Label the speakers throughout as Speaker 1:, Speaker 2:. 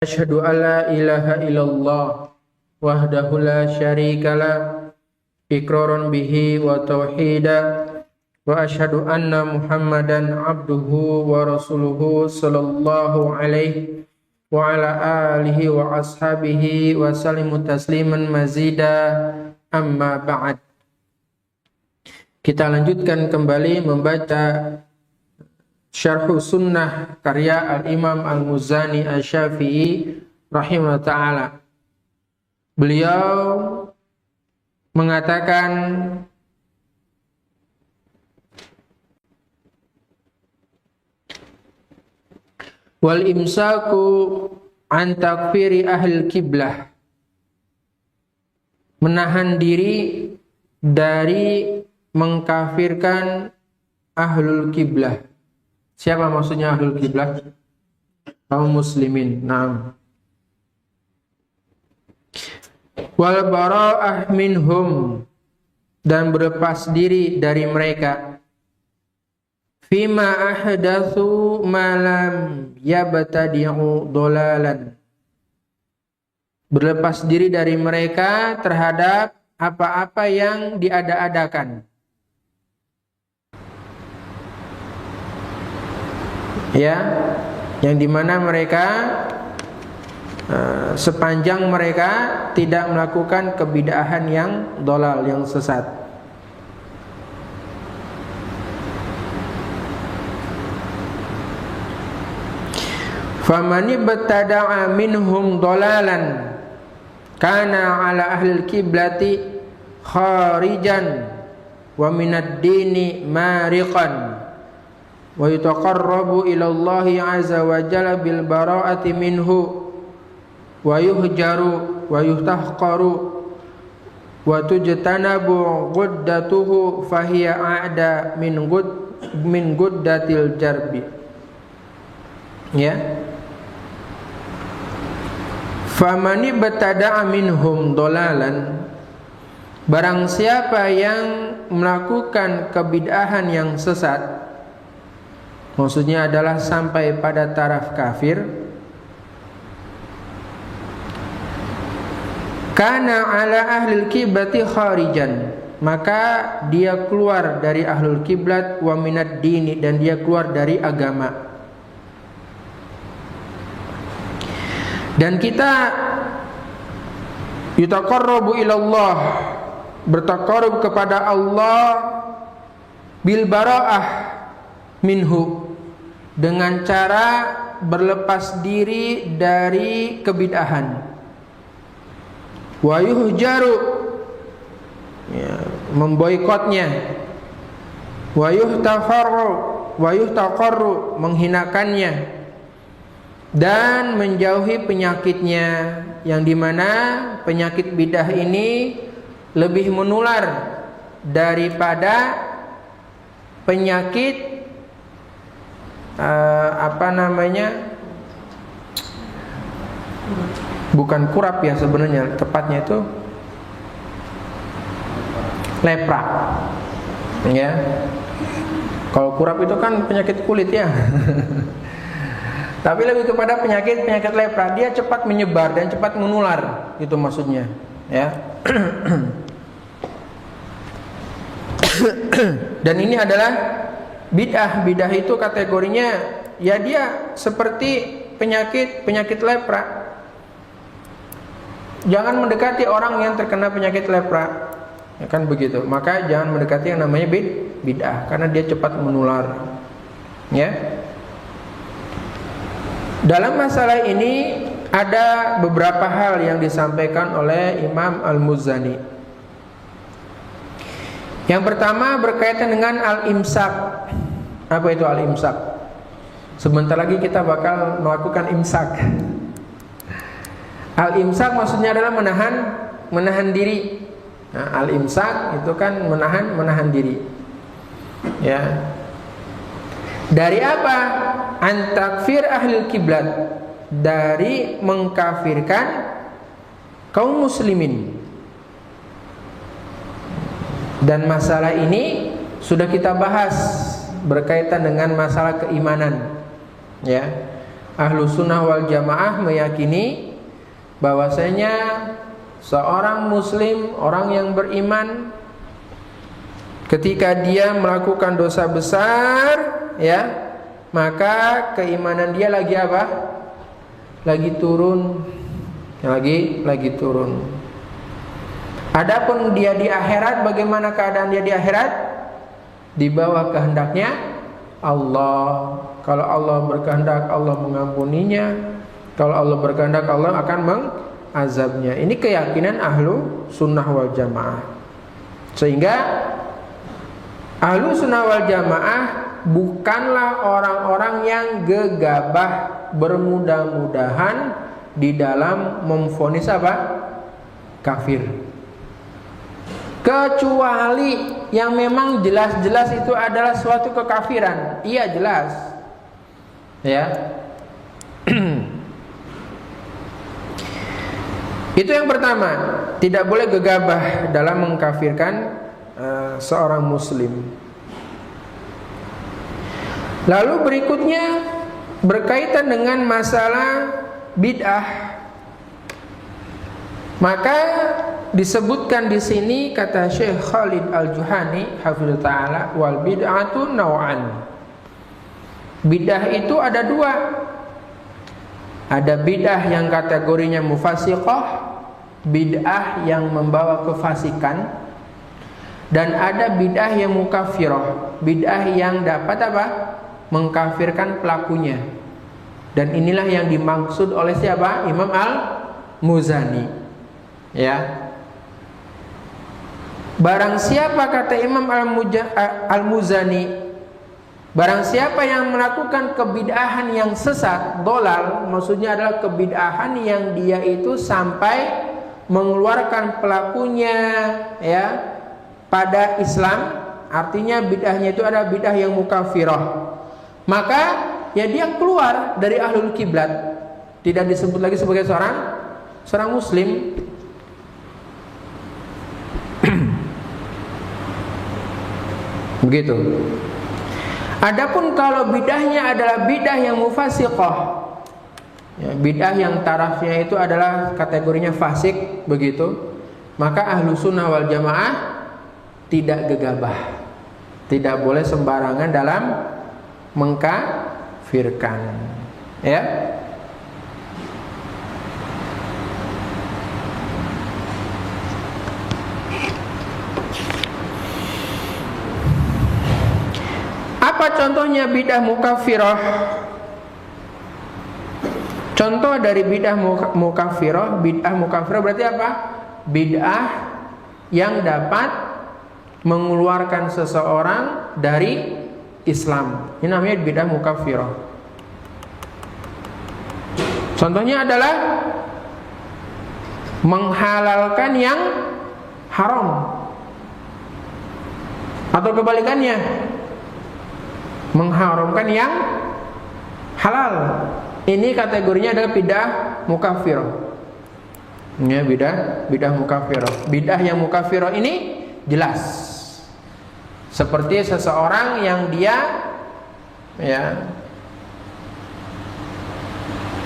Speaker 1: Asyhadu an la ilaha illallah wahdahu la syarikalah iqraran bihi wa tauhida wa asyhadu anna Muhammadan abduhu wa rasuluhu sallallahu alaihi wa ala alihi wa ashabihi wa sallimu tasliman mazida amma ba'd. Kita lanjutkan kembali membaca Syarh Sunnah karya Al-Imam Al-Muzani Asy-Syafi'i rahimahullah ta'ala. Beliau mengatakan wal imsaku an takfiri ahli kiblah, menahan diri dari mengkafirkan ahlul kiblah. Siapa maksudnya ahlul kiblah? Kaum muslimin. Naam. Wal bara'ah minhum, dan berlepas diri dari mereka. Fima ahdatsu ma lam yabtadi'u dolalan, berlepas diri dari mereka terhadap apa-apa yang diada-adakan. Ya, yang dimana mereka sepanjang mereka tidak melakukan kebid'ahan yang dolal, yang sesat. Famani ibtada'a minhum dolalan kana ala ahli kiblati kharijan wa minad dini mariqan wa yutaqarrabu ila Allah azza wa jalla bil bara'ati minhu wa yuhjaru wa yuhtahqaru wa tujtanabu guddatuhu fahiya a'da min guddatil jarbi. Ya, famani batada'a minhum dolalan, barang siapa yang melakukan kebid'ahan yang sesat, maksudnya adalah sampai pada taraf kafir, kana ala ahlil kiblati kharijan, maka dia keluar dari ahlul kiblat, wa minad dini, dan dia keluar dari agama. Dan kita yutaqarrabu ilallah, bertaqarrub kepada Allah, bil bara'ah minhu, dengan cara berlepas diri dari kebid'ahan. Wa yuhjaru, ya, memboikotnya. Wa yuhtaqarru, menghinakannya, dan menjauhi penyakitnya, yang dimana penyakit bid'ah ini lebih menular daripada penyakit bukan kurap ya, sebenarnya tepatnya itu lepra. Ya, kalau kurap itu kan penyakit kulit ya. Tapi lebih kepada penyakit lepra, dia cepat menyebar dan cepat menular, itu maksudnya, ya. Dan ini adalah bid'ah. Bid'ah itu kategorinya, ya dia seperti penyakit lepra. Jangan mendekati orang yang terkena penyakit lepra, ya kan begitu. Maka jangan mendekati yang namanya bid'ah, karena dia cepat menular, ya. Dalam masalah ini ada beberapa hal yang disampaikan oleh Imam Al-Muzani. Yang pertama berkaitan dengan al-imsak. Apa itu al-imsak? Sebentar lagi kita bakal melakukan imsak. Al-imsak maksudnya adalah menahan diri. Nah, al-imsak itu kan menahan diri. Ya. Dari apa? An takfir ahlul kiblat, dari mengkafirkan kaum muslimin. Dan masalah ini sudah kita bahas berkaitan dengan masalah keimanan, ya. Ahlus Sunnah wal Jamaah meyakini bahwasanya seorang muslim, orang yang beriman, ketika dia melakukan dosa besar, ya, maka keimanan dia lagi apa? Lagi turun. Lagi turun. Adapun dia di akhirat, bagaimana keadaan dia di akhirat? Di bawah kehendaknya Allah. Kalau Allah berkehendak, Allah mengampuninya. Kalau Allah berkehendak, Allah akan mengazabnya. Ini keyakinan ahlu sunnah wal jamaah. Sehingga ahlu sunnah wal jamaah bukanlah orang-orang yang gegabah bermudah-mudahan di dalam memvonis apa? Kafir. Kecuali yang memang jelas-jelas itu adalah suatu kekafiran. Iya, jelas. Ya. Itu yang pertama, tidak boleh gegabah dalam mengkafirkan seorang muslim. Lalu berikutnya berkaitan dengan masalah bid'ah. Maka disebutkan di sini kata Syekh Khalid Al-Juhani hafizallahu taala, wal bid'atu naw'an. Bid'ah itu ada dua. Ada bid'ah yang kategorinya mufasiqah, bid'ah yang membawa kefasikan, dan ada bid'ah yang mukaffirah, bid'ah yang dapat apa? Mengkafirkan pelakunya. Dan inilah yang dimaksud oleh siapa? Imam Al-Muzani. Ya. Barang siapa, kata Imam Al-Muzani, barang siapa yang melakukan kebid'ahan yang sesat, dolal, maksudnya adalah kebid'ahan yang dia itu sampai mengeluarkan pelakunya, ya, pada Islam, artinya bid'ahnya itu adalah bid'ah yang mukafirah, maka ya dia keluar dari ahlul kiblat, tidak disebut lagi sebagai seorang muslim. Begitu. Adapun kalau bid'ahnya adalah bid'ah yang mufasiqah, ya, bid'ah yang tarafnya itu adalah kategorinya fasik, begitu, maka ahlu sunnah wal jamaah tidak gegabah, tidak boleh sembarangan dalam mengkafirkan, ya. Apa contohnya bid'ah mukaffirah? Contoh dari bid'ah mukaffirah, bid'ah mukaffirah berarti apa? Bid'ah yang dapat mengeluarkan seseorang dari Islam. Ini namanya bid'ah mukaffirah. Contohnya adalah menghalalkan yang haram, atau kebalikannya, mengharamkan yang halal. Ini kategorinya adalah bid'ah mukaffirah. Ya, bid'ah mukaffirah. Bid'ah yang mukaffirah ini jelas. Seperti seseorang yang dia, ya,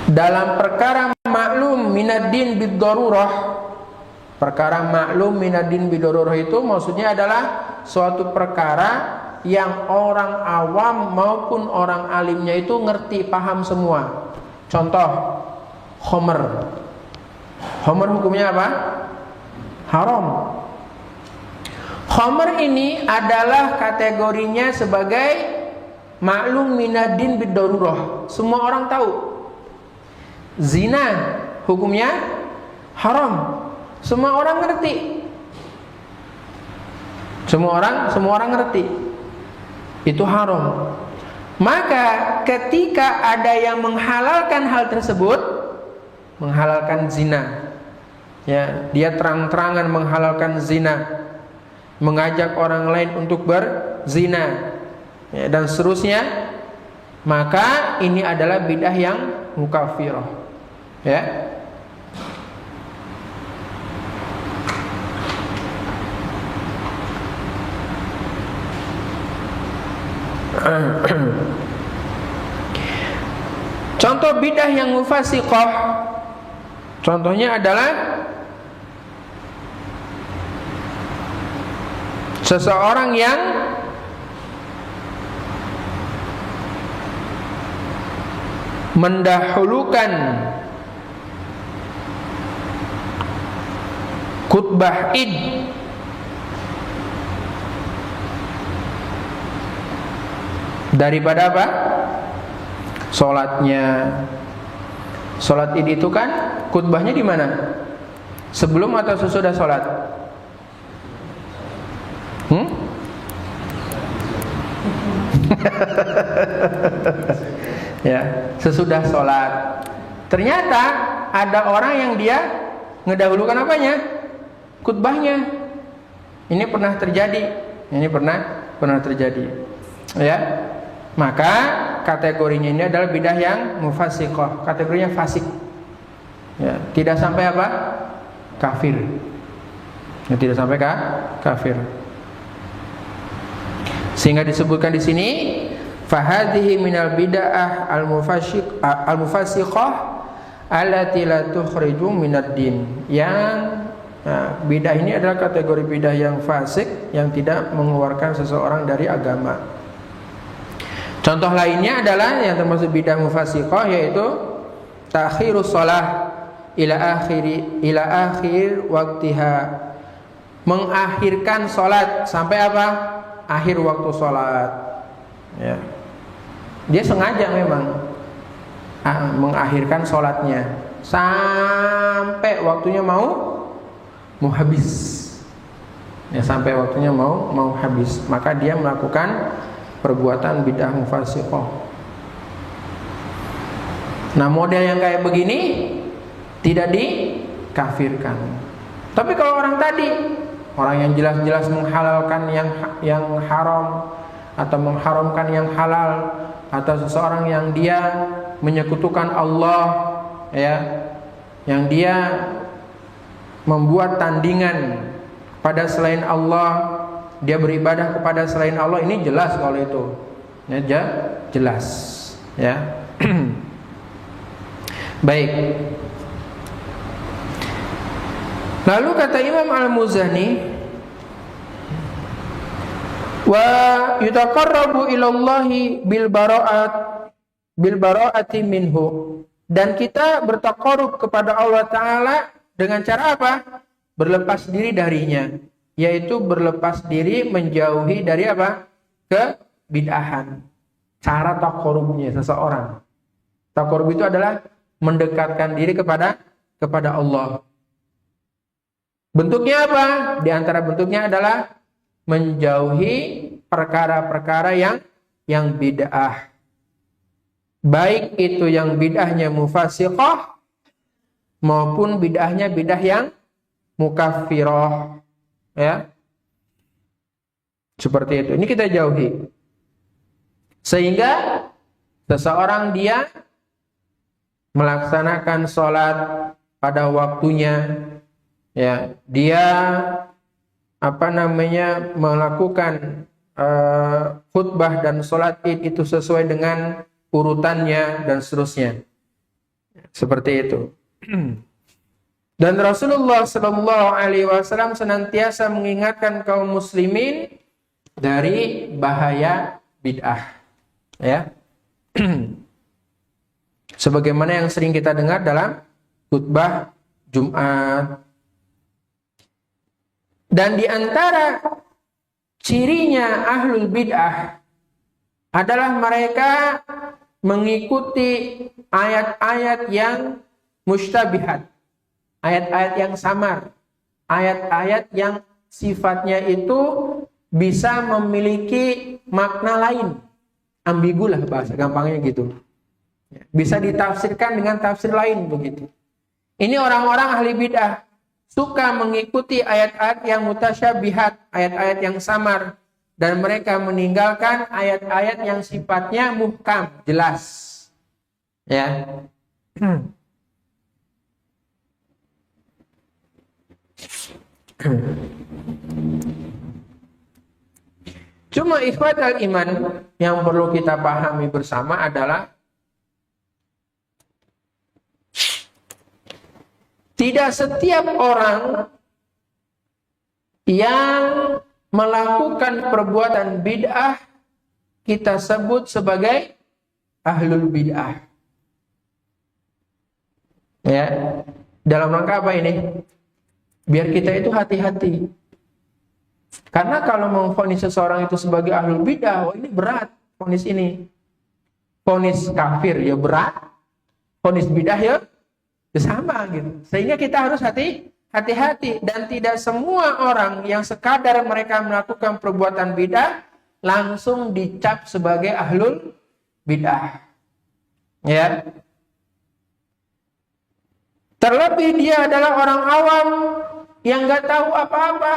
Speaker 1: dalam perkara maklum minad-din bid-darurah. Perkara maklum minad-din bid-darurah itu maksudnya adalah suatu perkara yang orang awam maupun orang alimnya itu ngerti, paham semua. Contoh, khomer. Khomer hukumnya apa? Haram. Khomer ini adalah kategorinya sebagai maklum minad-din bid-darurah. Semua orang tahu. Zina hukumnya haram. Semua orang ngerti. Semua orang ngerti. Itu haram. Maka ketika ada yang menghalalkan hal tersebut, menghalalkan zina, ya, dia terang-terangan menghalalkan zina, mengajak orang lain untuk berzina, ya, dan seterusnya, maka ini adalah bid'ah yang mukaffirah, ya. Contoh Contoh bidah yang mufasiqah, contohnya adalah seseorang yang mendahulukan khutbah Id daripada apa? Salatnya. Salat Id itu kan khutbahnya di mana? Sebelum atau sesudah salat? Ya, sesudah sholat. Ternyata ada orang yang dia ngedahulukan apanya? Khutbahnya. Ini pernah terjadi. Ini pernah terjadi. Ya. Maka kategorinya ini adalah bidah yang mufasiqah. Kategorinya fasik. Ya, tidak sampai apa? Kafir. Ya, tidak sampai kafir. Sehingga disebutkan di sini fahadhihi minal bid'ah al-mufasiqah allati la tukhriju minad din. Yang bidah ini adalah kategori bidah yang fasik yang tidak mengeluarkan seseorang dari agama. Contoh lainnya adalah yang termasuk bidah mufasiqah yaitu takhirus shalah ila akhir waktiha. Mengakhirkan salat sampai apa? Akhir waktu salat. Ya. Dia sengaja memang mengakhirkan sholatnya sampai waktunya mau habis. Ya, sampai waktunya mau habis, maka dia melakukan perbuatan bid'ah mufasiqah. Nah, model yang kayak begini tidak dikafirkan. Tapi kalau orang tadi, orang yang jelas-jelas menghalalkan yang haram atau mengharamkan yang halal, atau seseorang yang dia menyekutukan Allah, ya, yang dia membuat tandingan pada selain Allah, dia beribadah kepada selain Allah, ini jelas kalau itu, ya, jelas, ya. Baik. Lalu kata Imam Al-Muzani, wa yutaqarrabu ilallahi bil bara'ati minhu, dan kita bertaqarrub kepada Allah Ta'ala dengan cara apa? Berlepas diri darinya, yaitu berlepas diri menjauhi dari apa? Kebid'ahan. Cara taqarrubnya seseorang, taqarrub itu adalah mendekatkan diri kepada Allah. Bentuknya apa? Di antara bentuknya adalah menjauhi perkara-perkara yang bid'ah. Baik itu yang bid'ahnya mufasiqah maupun bid'ahnya bid'ah yang mukaffirah. Ya. Seperti itu. Ini kita jauhi. Sehingga seseorang dia melaksanakan sholat pada waktunya, ya, dia melakukan khutbah dan sholat Id itu sesuai dengan urutannya dan seterusnya, seperti itu. Dan Rasulullah Shallallahu Alaihi Wasallam senantiasa mengingatkan kaum muslimin dari bahaya bid'ah, ya. Sebagaimana yang sering kita dengar dalam khutbah Jumat. Dan di antara cirinya ahlul bid'ah adalah mereka mengikuti ayat-ayat yang mustabihat, ayat-ayat yang samar, ayat-ayat yang sifatnya itu bisa memiliki makna lain, ambigu lah bahasa gampangnya gitu. Bisa ditafsirkan dengan tafsir lain begitu. Ini orang-orang ahli bid'ah suka mengikuti ayat-ayat yang mutasyabihat, ayat-ayat yang samar, dan mereka meninggalkan ayat-ayat yang sifatnya muhkam, jelas. Ya. Cuma ikhwatal iman yang perlu kita pahami bersama adalah tidak setiap orang yang melakukan perbuatan bid'ah kita sebut sebagai ahlul bid'ah. Ya, dalam rangka apa ini? Biar kita itu hati-hati. Karena kalau memvonis seseorang itu sebagai ahlul bid'ah, oh ini berat vonis ini. Vonis kafir ya berat, vonis bid'ah ya sama gitu. Sehingga kita harus hati-hati, dan tidak semua orang yang sekadar mereka melakukan perbuatan bid'ah langsung dicap sebagai ahlul bid'ah. Ya. Terlebih dia adalah orang awam yang nggak tahu apa-apa.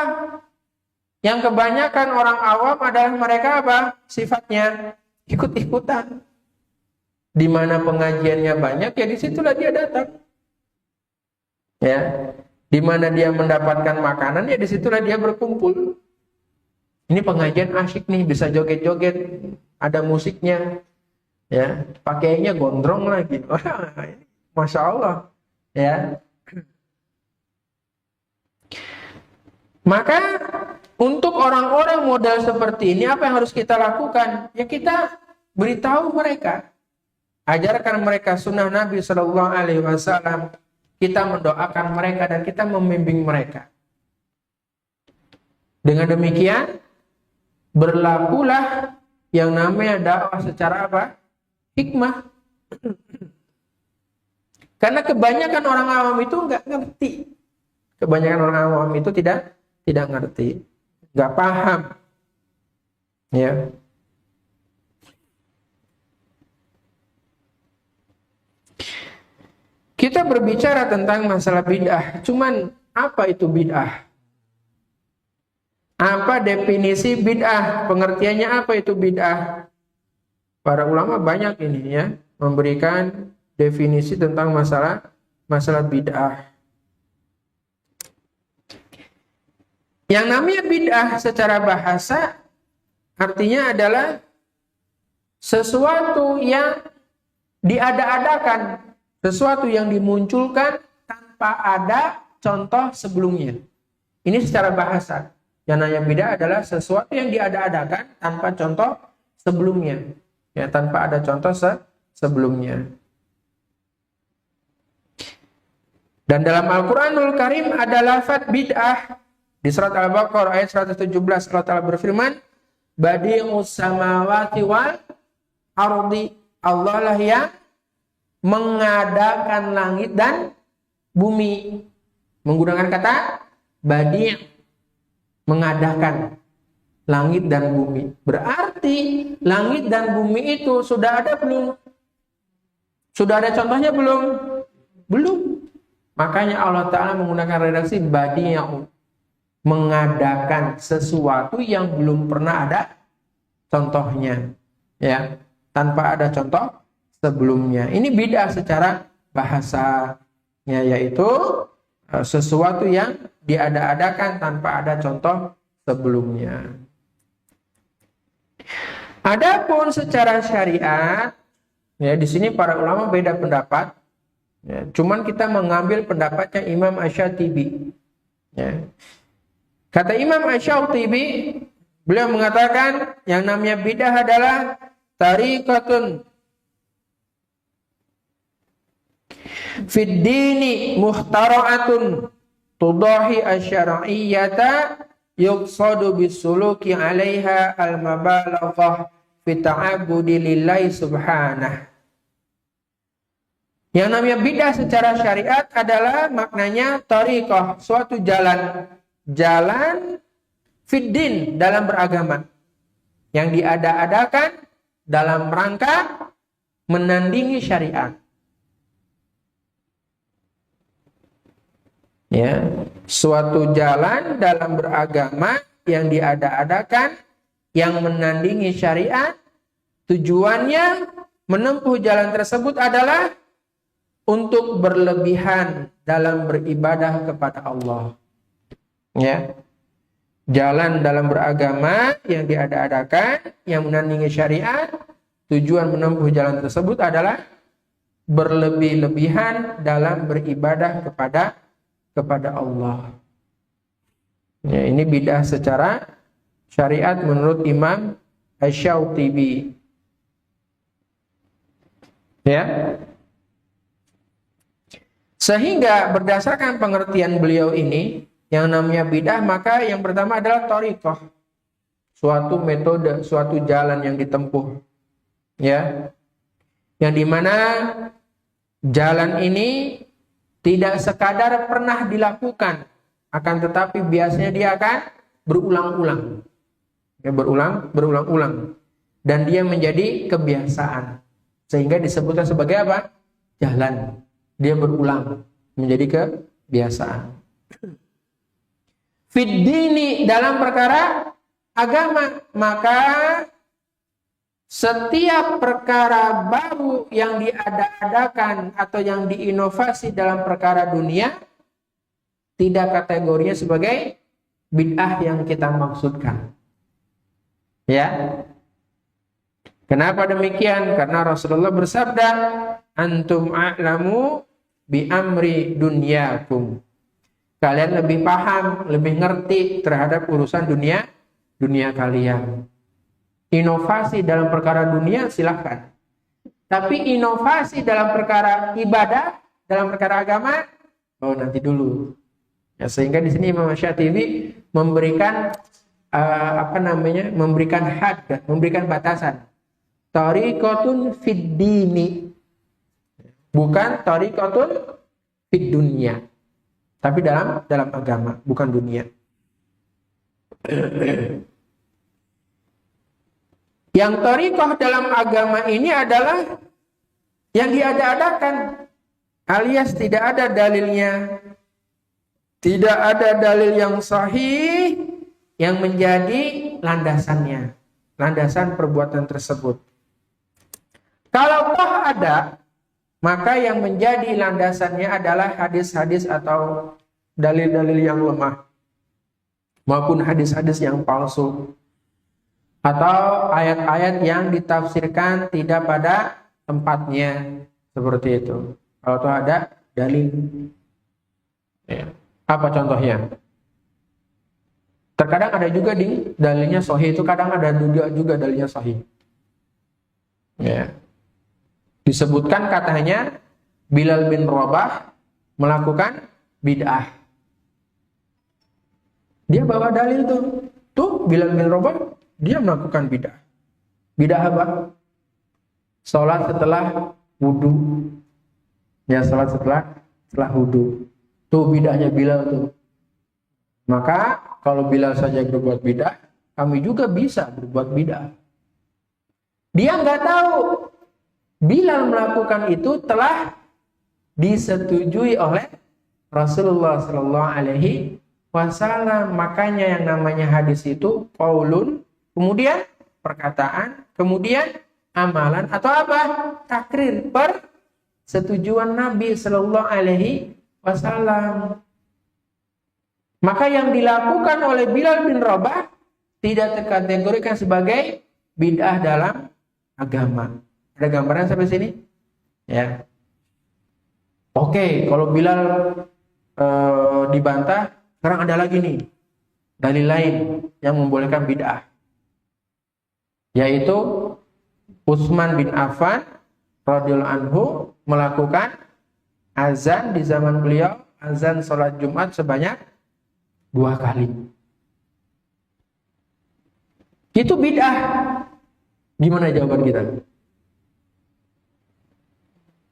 Speaker 1: Yang kebanyakan orang awam adalah mereka apa? Sifatnya ikut-ikutan. Di mana pengajiannya banyak, ya disitulah dia datang. Ya, di mana dia mendapatkan makanan, ya disitulah dia berkumpul. Ini pengajian asyik nih, bisa joget-joget, ada musiknya, ya, pakainya gondrong lagi. Wah, Masya Allah, ya. Maka untuk orang-orang modal seperti ini, apa yang harus kita lakukan? Ya kita beritahu mereka, ajarkan mereka sunnah Nabi Shallallahu Alaihi Wasallam. Kita mendoakan mereka dan kita membimbing mereka. Dengan demikian, berlakulah yang namanya dakwah secara apa? Hikmah. Karena kebanyakan orang awam itu nggak ngerti. Kebanyakan orang awam itu tidak ngerti, nggak paham. Ya. Kita berbicara tentang masalah bid'ah. Cuman apa itu bid'ah? Apa definisi bid'ah? Pengertiannya apa itu bid'ah? Para ulama banyak ini ya memberikan definisi tentang masalah bid'ah. Yang namanya bid'ah secara bahasa artinya adalah sesuatu yang diada-adakan, sesuatu yang dimunculkan tanpa ada contoh sebelumnya. Ini secara bahasa. Yang namanya bid'ah adalah sesuatu yang diada-adakan tanpa contoh sebelumnya. Ya, tanpa ada contoh sebelumnya. Dan dalam Al-Quranul Karim ada lafaz bid'ah. Di surat Al-Baqarah ayat 117 Allah Ta'ala berfirman, Badi'us samawati wal ardi. Allah lah yang mengadakan langit dan bumi. Menggunakan kata badi', mengadakan langit dan bumi. Berarti langit dan bumi itu sudah ada belum? Sudah ada contohnya belum? Belum. Makanya Allah Ta'ala menggunakan redaksi badi'u, mengadakan sesuatu yang belum pernah ada contohnya, ya, tanpa ada contoh sebelumnya. Ini bid'ah secara bahasanya, yaitu sesuatu yang diada-adakan tanpa ada contoh sebelumnya. Adapun secara syariat, ya di sini para ulama beda pendapat. Ya, cuman kita mengambil pendapatnya Imam Asy-Syatibi. Ya. Kata Imam Asy-Syatibi, beliau mengatakan yang namanya bid'ah adalah tariqatun fid dini muhtara'atun tudahi asy-syar'iyyata yuqsadu bisuluki 'alaiha al-mabalaghah fi ta'abbudi lillahi subhanahu. Yang namanya bid'ah secara syariat adalah maknanya tariqah, suatu jalan fiddin dalam beragama yang diada-adakan dalam rangka menandingi syariat. Ya, suatu jalan dalam beragama yang diada-adakan yang menandingi syariat, tujuannya menempuh jalan tersebut adalah untuk berlebihan dalam beribadah kepada Allah. Ya, jalan dalam beragama yang diada-adakan, yang menandingi syariat, tujuan menempuh jalan tersebut adalah berlebih-lebihan dalam beribadah kepada kepada Allah. Ya, ini bid'ah secara syariat menurut Imam Asy-Syautibi. Ya. Sehingga berdasarkan pengertian beliau ini, yang namanya bid'ah maka yang pertama adalah thariqah. Suatu metode, suatu jalan yang ditempuh. Ya. Yang dimana jalan ini tidak sekadar pernah dilakukan, akan tetapi biasanya dia akan berulang-ulang. Ya, berulang-ulang. Dan dia menjadi kebiasaan. Sehingga disebutkan sebagai apa? Jalan. Dia berulang menjadi kebiasaan. Fid dini, dalam perkara agama, maka setiap perkara baru yang diada-adakan atau yang diinovasi dalam perkara dunia tidak kategorinya sebagai bid'ah yang kita maksudkan. Ya. Kenapa demikian? Karena Rasulullah bersabda, antum a'lamu bi amri dunyakum. Kalian lebih paham, lebih ngerti terhadap urusan dunia kalian. Inovasi dalam perkara dunia silahkan. Tapi inovasi dalam perkara ibadah, dalam perkara agama, nanti dulu. Ya, sehingga di sini Imam Asy-Syafi'i memberikan memberikan had, memberikan batasan. Tariqatun fid dini. Bukan tariqatun fid dunya. Tapi dalam agama, bukan dunia. Yang thariqah dalam agama ini adalah yang diada-adakan, alias tidak ada dalilnya. Tidak ada dalil yang sahih yang menjadi landasannya, landasan perbuatan tersebut. Kalau toh ada, maka yang menjadi landasannya adalah hadis-hadis atau dalil-dalil yang lemah, maupun hadis-hadis yang palsu, atau ayat-ayat yang ditafsirkan tidak pada tempatnya, seperti itu. Kalau toh ada dalil. Ya. Apa contohnya? Terkadang ada juga di dalilnya sahih, itu kadang ada juga dalilnya sahih. Ya. Disebutkan katanya Bilal bin Rabah melakukan bid'ah. Dia bawa dalil tuh Bilal bin Rabah dia melakukan bid'ah. Bid'ah apa? Salat setelah wudu. Ya, salat setelah wudu. Tuh bid'ahnya Bilal tuh. Maka kalau Bilal saja berbuat bid'ah, kami juga bisa berbuat bid'ah. Dia nggak tahu Bilal melakukan itu telah disetujui oleh Rasulullah Sallallahu Alaihi Wasallam. Makanya yang namanya hadis itu qaulun, kemudian perkataan, kemudian amalan atau apa? Takrir, persetujuan Nabi Sallallahu Alaihi Wasallam. Maka yang dilakukan oleh Bilal bin Rabah tidak terkategorikan sebagai bid'ah dalam agama. Ada gambaran sampai sini? Ya. Oke, kalau Bilal dibantah, sekarang ada lagi nih dalil lain yang membolehkan bid'ah. Yaitu Utsman bin Affan radhiyallahu anhu melakukan azan di zaman beliau, azan sholat Jumat sebanyak 2 kali. Itu bid'ah. Gimana jawaban kita?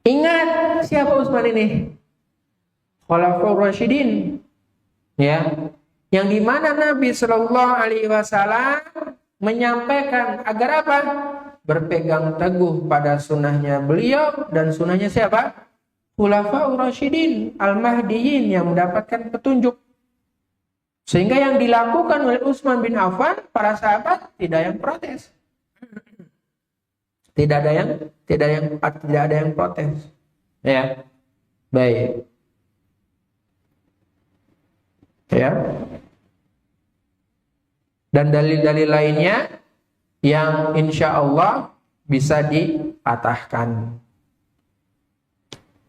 Speaker 1: Ingat siapa Utsman ini? Khulafaur Rasyidin. Ya. Yang dimana Nabi Sallallahu Alaihi Wasallam menyampaikan agar apa? Berpegang teguh pada sunnahnya beliau dan sunnahnya siapa? Khulafaur Rasyidin Al-Mahdiyyin yang mendapatkan petunjuk. Sehingga yang dilakukan oleh Utsman bin Affan, para sahabat tidak yang protes. Tidak ada yang protes. Ya. Baik. Ya. Dan dalil-dalil lainnya yang insya Allah bisa dipatahkan.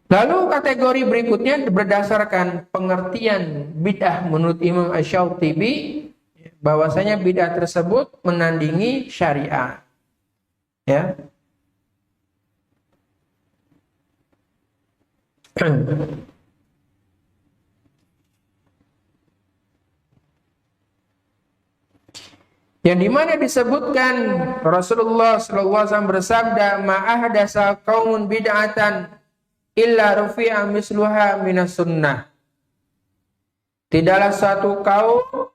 Speaker 1: Lalu kategori berikutnya berdasarkan pengertian bid'ah menurut Imam Asy-Syautibi, bahwasanya bid'ah tersebut menandingi syariat. Ya. Yang dimana disebutkan Rasulullah SAW bersabda, ma'ahdasa qaumun bid'atan illa rufi'a misluha minas sunnah. Tidaklah suatu kaum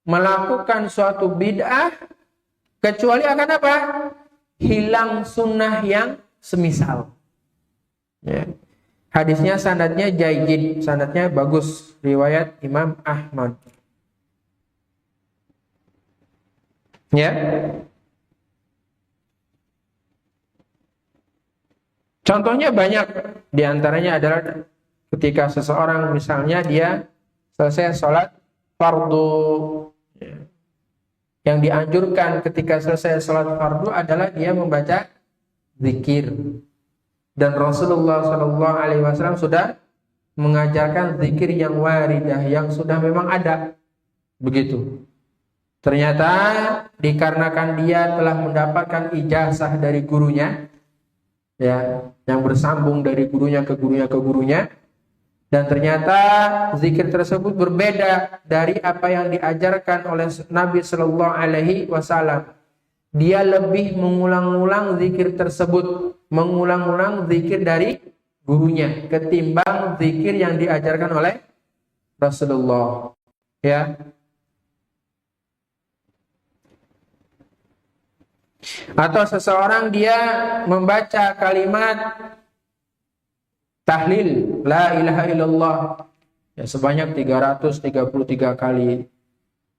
Speaker 1: melakukan suatu bid'ah kecuali akan apa? Hilang sunnah yang semisal. Ya. Hadisnya sanadnya jayyid, sanadnya bagus, riwayat Imam Ahmad. Ya. Contohnya banyak, di antaranya adalah ketika seseorang misalnya dia selesai sholat fardu. Yang dianjurkan ketika selesai sholat fardu adalah dia membaca zikir. Dan Rasulullah SAW sudah mengajarkan zikir yang waridah, yang sudah memang ada. Begitu. Ternyata dikarenakan dia telah mendapatkan ijazah dari gurunya, ya, yang bersambung dari gurunya ke gurunya ke gurunya, dan ternyata zikir tersebut berbeda dari apa yang diajarkan oleh Nabi Shallallahu Alaihi Wasallam. Dia lebih mengulang-ulang zikir tersebut, mengulang-ulang zikir dari gurunya ketimbang zikir yang diajarkan oleh Rasulullah. Ya. Atau seseorang dia membaca kalimat tahlil la ilaha illallah ya, sebanyak 333 kali,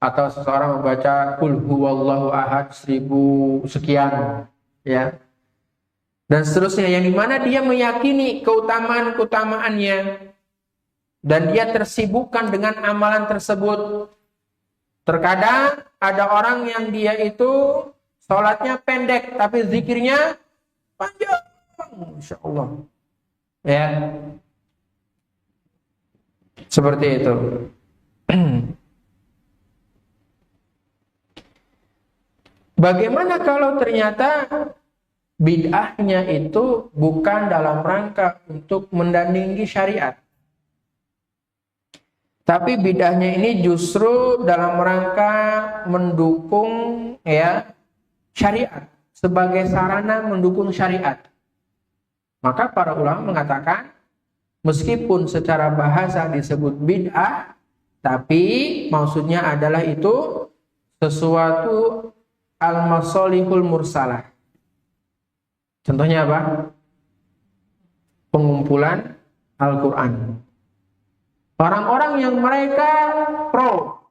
Speaker 1: atau seseorang membaca qul huwallahu ahad 1000 sekian, ya, dan seterusnya, yang dimana dia meyakini keutamaan-keutamaannya dan dia tersibukkan dengan amalan tersebut. Terkadang ada orang yang dia itu sholatnya pendek tapi zikirnya panjang, Insya Allah. Ya, seperti itu. Bagaimana kalau ternyata bid'ahnya itu bukan dalam rangka untuk mendandingi syariat, tapi bid'ahnya ini justru dalam rangka mendukung, ya, syariat, sebagai sarana mendukung syariat? Maka para ulama mengatakan, meskipun secara bahasa disebut bid'ah, tapi maksudnya adalah itu sesuatu al-masolihul mursalah. Contohnya apa? Pengumpulan Al-Quran. Orang-orang yang mereka pro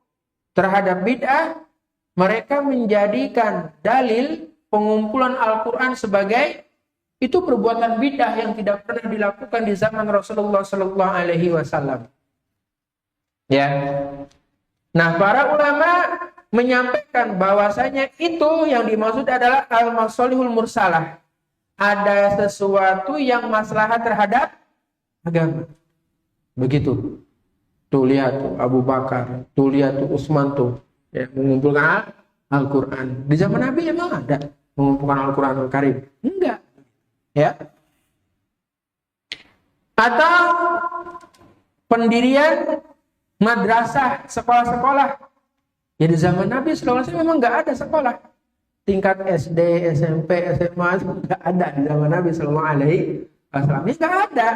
Speaker 1: terhadap bid'ah, mereka menjadikan dalil pengumpulan Al-Quran sebagai itu perbuatan bid'ah yang tidak pernah dilakukan di zaman Rasulullah Sallallahu Alaihi Wasallam. Ya. Nah, para ulama menyampaikan bahwasanya itu yang dimaksud adalah al-masolihul mursalah. Ada sesuatu yang maslahat terhadap agama. Begitu. Tuh lihat tuh Abu Bakar, tuh lihat tuh Utsman tuh, ya, mengumpulkan Al-Quran. Di zaman Nabi emang ada mengumpulkan Al-Quran Al-Karim? Enggak. Ya. Atau pendirian madrasah, sekolah-sekolah. Ya, di zaman Nabi SAW memang nggak ada sekolah tingkat SD, SMP, SMA, nggak ada di zaman Nabi Sallallahu Alaihi Wasallam. Ini nggak ada.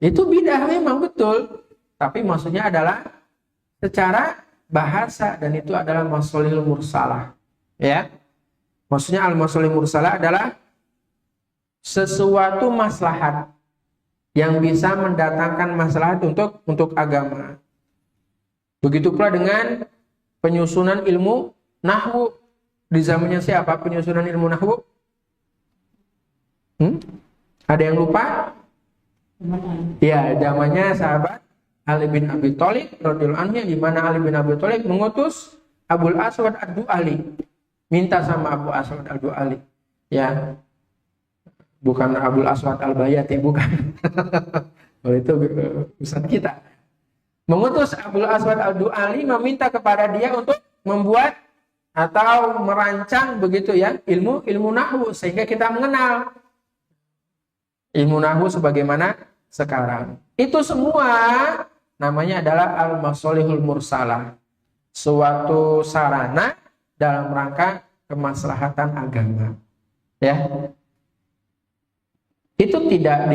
Speaker 1: Itu bid'ah memang betul, tapi maksudnya adalah secara bahasa, dan itu adalah masolihul mursalah. Ya, maksudnya al-masolihul mursalah adalah sesuatu maslahat yang bisa mendatangkan maslahat untuk agama. Begitu pula dengan penyusunan ilmu nahwu. Di zamannya siapa penyusunan ilmu nahwu? Ada yang lupa? Ya, zamannya sahabat Ali bin Abi Thalib radhiyallahu anhu, di mana Ali bin Abi Thalib mengutus Abul Aswad Ad-Du'ali, minta sama Abu Aswad Ad-Du'ali, ya, bukan Abul Aswad Al-Bayati, bukan. Kalau itu ustaz kita. Mengutus Abul Aswad Al-Du'ali meminta kepada dia untuk membuat atau merancang begitu ya ilmu nahwu sehingga kita mengenal ilmu nahwu sebagaimana sekarang. Itu semua namanya adalah al-masalihul mursalah, suatu sarana dalam rangka kemaslahatan agama. Ya. Itu tidak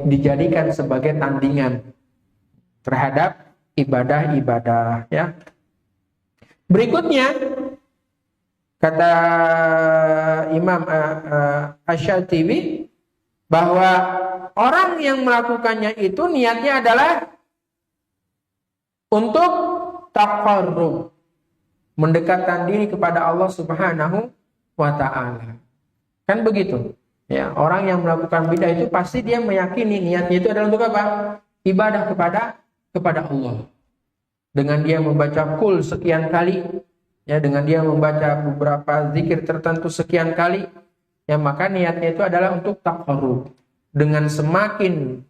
Speaker 1: dijadikan sebagai tandingan terhadap ibadah-ibadah, ya. Berikutnya kata Imam Asy-Syatibi bahwa orang yang melakukannya itu niatnya adalah untuk taqarrub, mendekatkan diri kepada Allah Subhanahu wa taala. Kan begitu. Ya, orang yang melakukan bidah itu pasti dia meyakini niatnya itu adalah untuk apa? Ibadah kepada Allah. Dengan dia membaca qul sekian kali, ya, dengan dia membaca beberapa zikir tertentu sekian kali, ya, maka niatnya itu adalah untuk taqarrub. Dengan semakin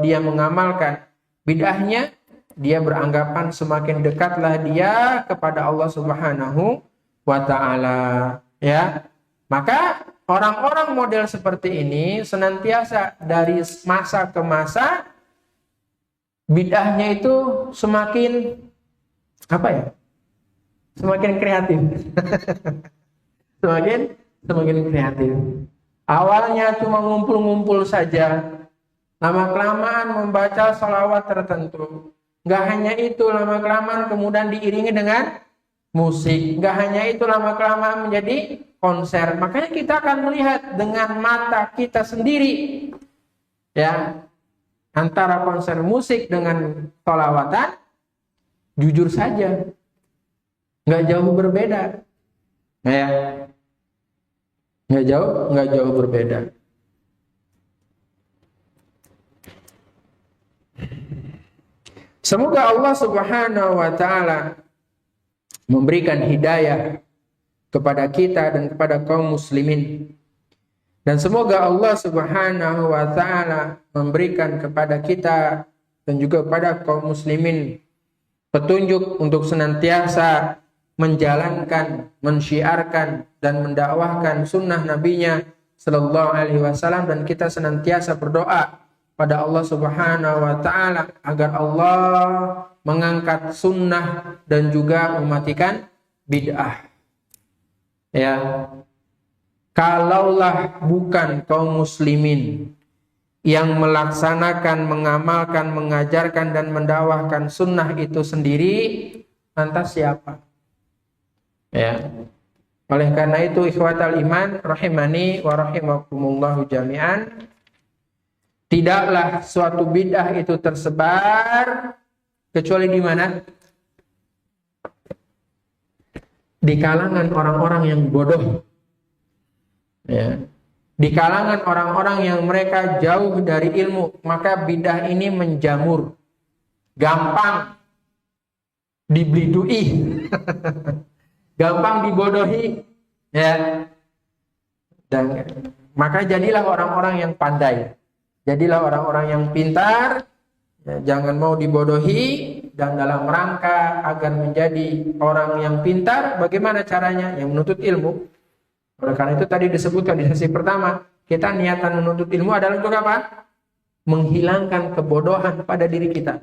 Speaker 1: dia mengamalkan bid'ahnya, dia beranggapan semakin dekatlah dia kepada Allah Subhanahu wa taala, ya. Maka orang-orang model seperti ini senantiasa dari masa ke masa bid'ahnya itu semakin apa ya? Semakin kreatif. semakin kreatif. Awalnya cuma ngumpul-ngumpul saja. Lama-kelamaan membaca sholawat tertentu. Nggak hanya itu, lama-kelamaan kemudian diiringi dengan musik. Nggak hanya itu, lama-kelamaan menjadi konser. Makanya kita akan melihat dengan mata kita sendiri, ya, antara konser musik dengan sholawatan, jujur saja, nggak jauh berbeda, ya, nggak jauh berbeda. Semoga Allah Subhanahu wa taala memberikan hidayah kepada kita dan kepada kaum muslimin. Dan semoga Allah Subhanahu wa taala memberikan kepada kita dan juga kepada kaum muslimin petunjuk untuk senantiasa menjalankan, mensyiarkan dan mendakwahkan sunnah nabinya sallallahu alaihi wasallam, dan kita senantiasa berdoa pada Allah Subhanahu wa taala agar Allah mengangkat sunnah dan juga mematikan bid'ah. Ya. Kalaulah bukan kaum muslimin yang melaksanakan, mengamalkan, mengajarkan dan mendakwahkan sunnah itu sendiri, lantas siapa? Ya. Oleh karena itu ikhwatal iman rahimani wa rahimakumullahu jami'an, tidaklah suatu bid'ah itu tersebar kecuali di mana? Di kalangan orang-orang yang bodoh. Ya. Di kalangan orang-orang yang mereka jauh dari ilmu, maka bidah ini menjamur, gampang diblidui, gampang dibodohi, ya. Dan maka jadilah orang-orang yang pandai, jadilah orang-orang yang pintar, ya, jangan mau dibodohi. Dan dalam rangka agar menjadi orang yang pintar, bagaimana caranya? Yang menuntut ilmu. Oleh karena itu tadi disebutkan di sesi pertama, kita niatan menuntut ilmu adalah untuk apa? Menghilangkan kebodohan pada diri kita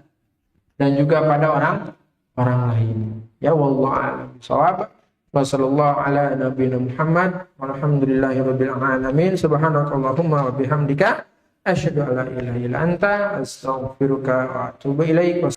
Speaker 1: dan juga pada orang lain. Ya wallahu a'lam bishawab. Wassallallahu ala nabiyina Muhammad walhamdulillahirabbil alamin. Subhanakallahumma wa bihamdika asyhadu an la ilaha illa anta astaghfiruka wa atubu ilaik.